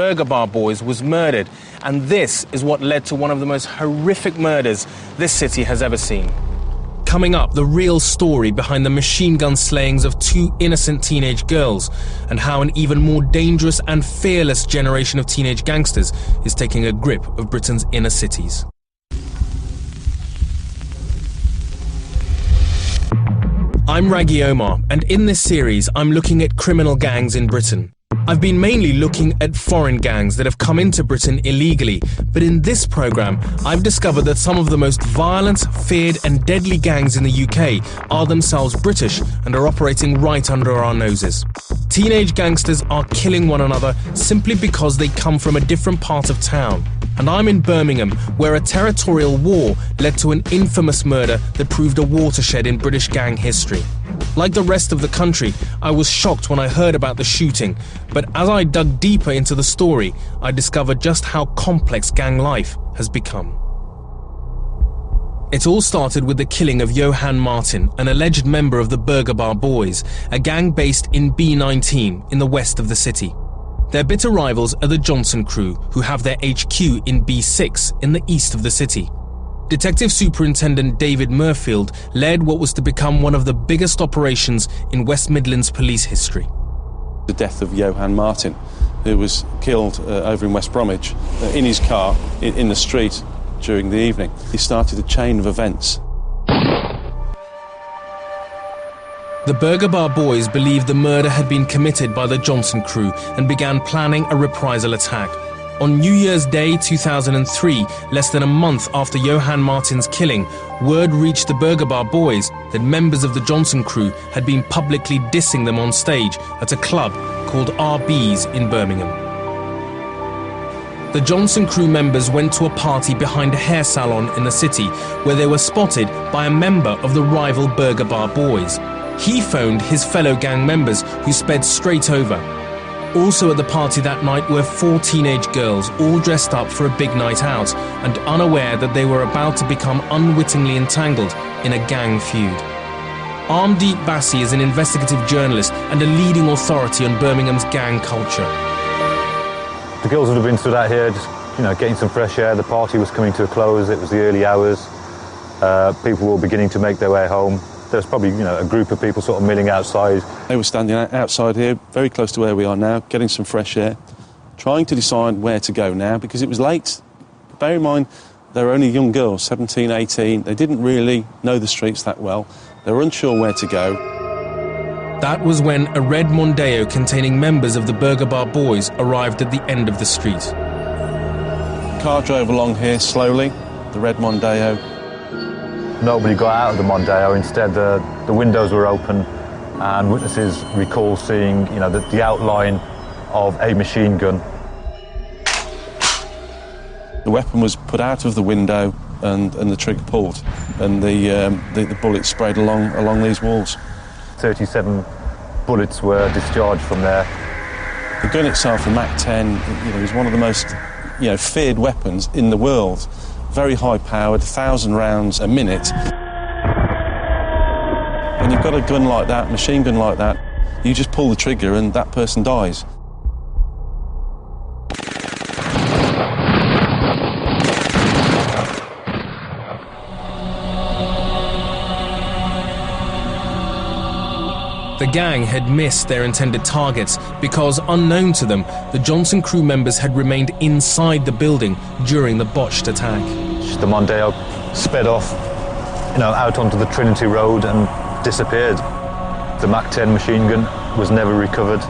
Burger Bar Boys was murdered, and this is what led to one of the most horrific murders this city has ever seen. Coming up, the real story behind the machine gun slayings of two innocent teenage girls, and how an even more dangerous and fearless generation of teenage gangsters is taking a grip of Britain's inner cities. I'm Raggy Omar, and in this series I'm looking at criminal gangs in Britain. I've been mainly looking at foreign gangs that have come into Britain illegally, but in this programme I've discovered that some of the most violent, feared and deadly gangs in the UK are themselves British and are operating right under our noses. Teenage gangsters are killing one another simply because they come from a different part of town. And I'm in Birmingham, where a territorial war led to an infamous murder that proved a watershed in British gang history. Like the rest of the country, I was shocked when I heard about the shooting, but as I dug deeper into the story, I discovered just how complex gang life has become. It all started with the killing of Johann Martin, an alleged member of the Burger Bar Boys, a gang based in B19 in the west of the city. Their bitter rivals are the Johnson crew, who have their HQ in B6 in the east of the city. Detective Superintendent David Murfield led what was to become one of the biggest operations in West Midlands police history. The death of Johann Martin, who was killed over in West Bromwich in his car in the street during the evening. He started a chain of events. The Burger Bar Boys believed the murder had been committed by the Johnson crew and began planning a reprisal attack. On New Year's Day 2003, less than a month after Johann Martin's killing, word reached the Burger Bar Boys that members of the Johnson crew had been publicly dissing them on stage at a club called RB's in Birmingham. The Johnson crew members went to a party behind a hair salon in the city where they were spotted by a member of the rival Burger Bar Boys. He phoned his fellow gang members, who sped straight over. Also at the party that night were 4 teenage girls, all dressed up for a big night out and unaware that they were about to become unwittingly entangled in a gang feud. Armdeep Bassi is an investigative journalist and a leading authority on Birmingham's gang culture. The girls would have been stood out here just, getting some fresh air. The party was coming to a close. It was the early hours. People were beginning to make their way home. There was probably, a group of people sort of milling outside. They were standing outside here, very close to where we are now, getting some fresh air, trying to decide where to go now, because it was late. Bear in mind, they were only young girls, 17, 18. They didn't really know the streets that well. They were unsure where to go. That was when a red Mondeo containing members of the Burger Bar Boys arrived at the end of the street. The car drove along here slowly, the red Mondeo. Nobody got out of the Mondeo. Instead, the windows were open, and witnesses recall seeing, the outline of a machine gun. The weapon was put out of the window, and the trigger pulled, and the bullet sprayed along these walls. 37 bullets were discharged from there. The gun itself, the Mac-10, is one of the most, feared weapons in the world. Very high-powered, 1,000 rounds a minute. When you've got a gun like that, machine gun like that, you just pull the trigger and that person dies. The gang had missed their intended targets because, unknown to them, the Johnson crew members had remained inside the building during the botched attack. The Mondeo sped off, out onto the Trinity Road and disappeared. The Mac-10 machine gun was never recovered.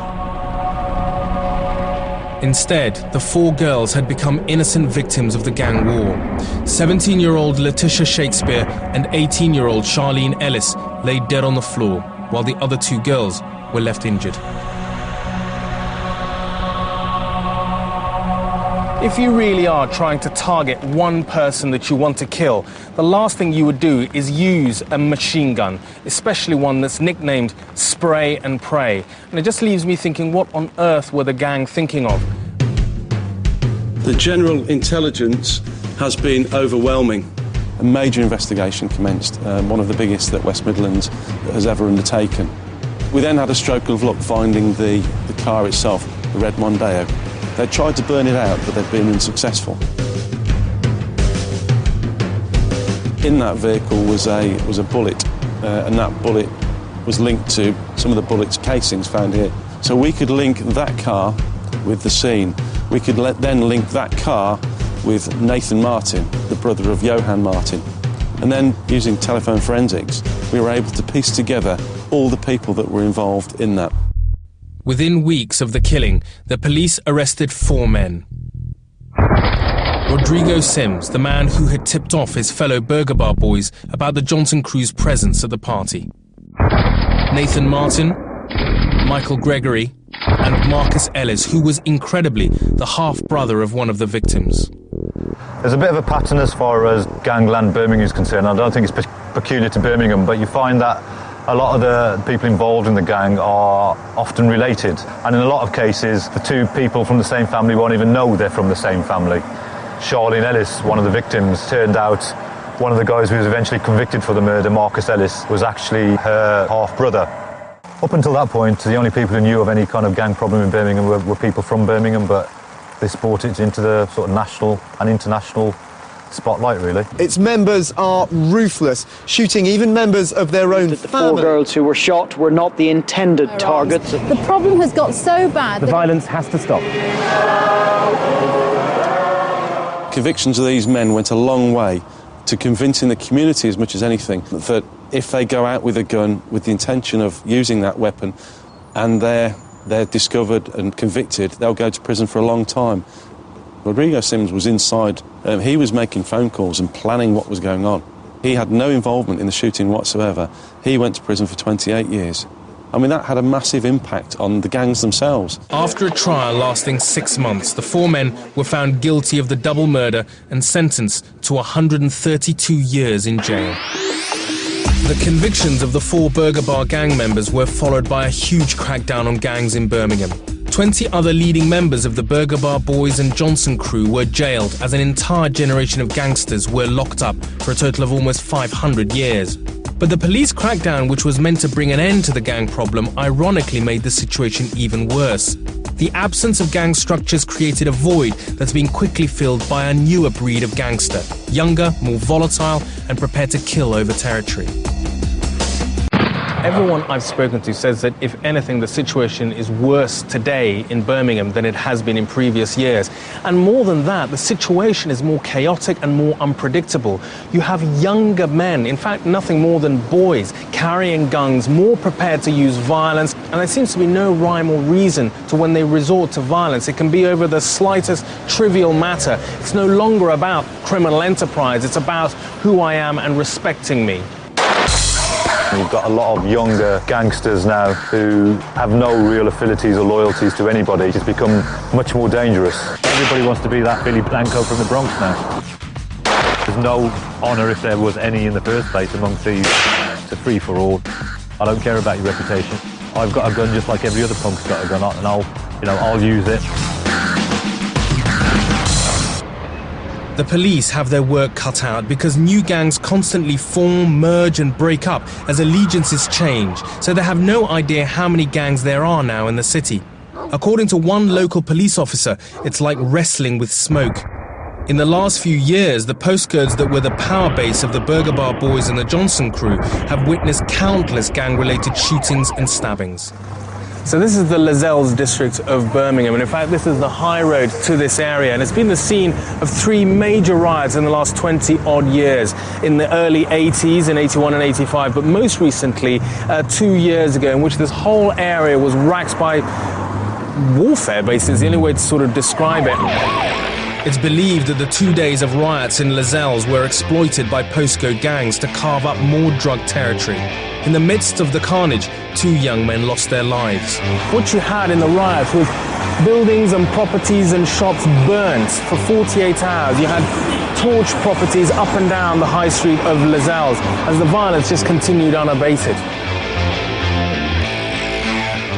Instead, the 4 girls had become innocent victims of the gang war. 17-year-old Letitia Shakespeare and 18-year-old Charlene Ellis lay dead on the floor, while the other 2 girls were left injured. If you really are trying to target one person that you want to kill, the last thing you would do is use a machine gun, especially one that's nicknamed Spray and Pray. And it just leaves me thinking, what on earth were the gang thinking of? The general intelligence has been overwhelming. A major investigation commenced, one of the biggest that West Midlands has ever undertaken. We then had a stroke of luck finding the car itself, the red Mondeo. They tried to burn it out, but they've been unsuccessful. In that vehicle was a bullet, and that bullet was linked to some of the bullet's casings found here. So we could link that car with the scene. We could then link that car with Nathan Martin, the brother of Johann Martin. And then, using telephone forensics, we were able to piece together all the people that were involved in that. Within weeks of the killing, the police arrested 4 men. Rodrigo Sims, the man who had tipped off his fellow Burger Bar boys about the Johnson crew's presence at the party. Nathan Martin, Michael Gregory, and Marcus Ellis, who was incredibly the half-brother of one of the victims. There's a bit of a pattern as far as gangland Birmingham is concerned. I don't think it's peculiar to Birmingham, but you find that a lot of the people involved in the gang are often related. And in a lot of cases, the 2 people from the same family won't even know they're from the same family. Charlene Ellis, one of the victims, turned out one of the guys who was eventually convicted for the murder, Marcus Ellis, was actually her half-brother. Up until that point, the only people who knew of any kind of gang problem in Birmingham were people from Birmingham, but this brought it into the sort of national and international spotlight, really. Its members are ruthless, shooting even members of their own the family. 4 girls who were shot were not the intended targets. The problem has got so bad. The violence has to stop. Convictions of these men went a long way to convincing the community, as much as anything, that if they go out with a gun with the intention of using that weapon and they're discovered and convicted, they'll go to prison for a long time. Rodrigo Sims was inside. He was making phone calls and planning what was going on. He had no involvement in the shooting whatsoever. He went to prison for 28 years. I mean, that had a massive impact on the gangs themselves. After a trial lasting 6 months, the 4 men were found guilty of the double murder and sentenced to 132 years in jail. The convictions of the 4 Burger Bar gang members were followed by a huge crackdown on gangs in Birmingham. 20 other leading members of the Burger Bar Boys and Johnson crew were jailed, as an entire generation of gangsters were locked up for a total of almost 500 years. But the police crackdown, which was meant to bring an end to the gang problem, ironically made the situation even worse. The absence of gang structures created a void that's been quickly filled by a newer breed of gangster, younger, more volatile, and prepared to kill over territory. Everyone I've spoken to says that, if anything, the situation is worse today in Birmingham than it has been in previous years. And more than that, the situation is more chaotic and more unpredictable. You have younger men, in fact, nothing more than boys, carrying guns, more prepared to use violence, and there seems to be no rhyme or reason to when they resort to violence. It can be over the slightest trivial matter. It's no longer about criminal enterprise, it's about who I am and respecting me. You've got a lot of younger gangsters now who have no real affinities or loyalties to anybody. It's become much more dangerous. Everybody wants to be that Billy Blanco from the Bronx now. There's no honour, if there was any in the first place, among thieves. It's a free-for-all. I don't care about your reputation. I've got a gun just like every other punk's got a gun, and I'll use it. The police have their work cut out because new gangs constantly form, merge and break up as allegiances change, so they have no idea how many gangs there are now in the city. According to one local police officer, it's like wrestling with smoke. In the last few years, the postcodes that were the power base of the Burger Bar Boys and the Johnson crew have witnessed countless gang-related shootings and stabbings. So this is the Lascelles district of Birmingham, and in fact this is the high road to this area, and it's been the scene of 3 major riots in the last 20-odd years, in the early 80s, in 81 and 85, but most recently 2 years ago, in which this whole area was racked by warfare, basically, is the only way to sort of describe it. It's believed that the 2 days of riots in Lascelles were exploited by postcode gangs to carve up more drug territory. In the midst of the carnage, 2 young men lost their lives. What you had in the riots was buildings and properties and shops burnt for 48 hours. You had torched properties up and down the high street of Lascelles as the violence just continued unabated.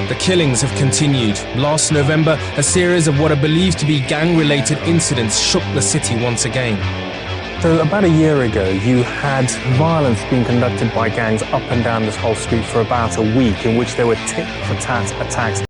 The killings have continued. Last November, a series of what are believed to be gang-related incidents shook the city once again. So about a year ago, you had violence being conducted by gangs up and down this whole street for about a week, in which there were tit-for-tat attacks.